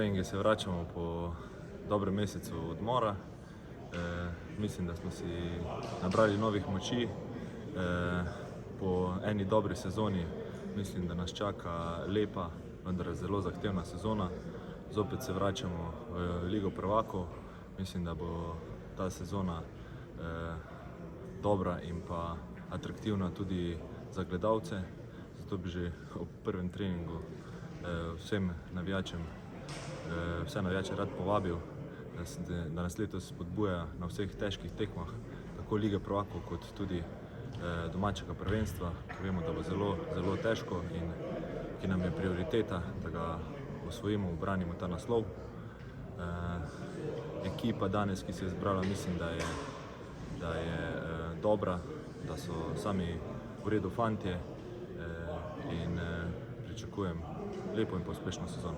treninge se vračamo po dobrem mesecu odmora. Mislim, da smo si nabrali novih moči. Po eni dobri sezoni mislim, da nas čaka lepa, vendar zelo zahtevna sezona. Zopet se vračamo v Ligo prvakov. Mislim, da bo ta sezona dobra in pa atraktivna tudi za gledalce. Zato bi že ob prvem treningu vse navijače rad povabil, da nas letos spodbuja na vseh težkih tekmah, tako Lige prvakov kot tudi domačega prvenstva, ki vemo, da bo zelo težko in ki nam je prioriteta, da ga osvojimo, ubranimo ta naslov. Ekipa danes, ki se je zbrala, mislim, da je dobra, da so sami v redu fantje in pričakujem lepo in uspešno sezono.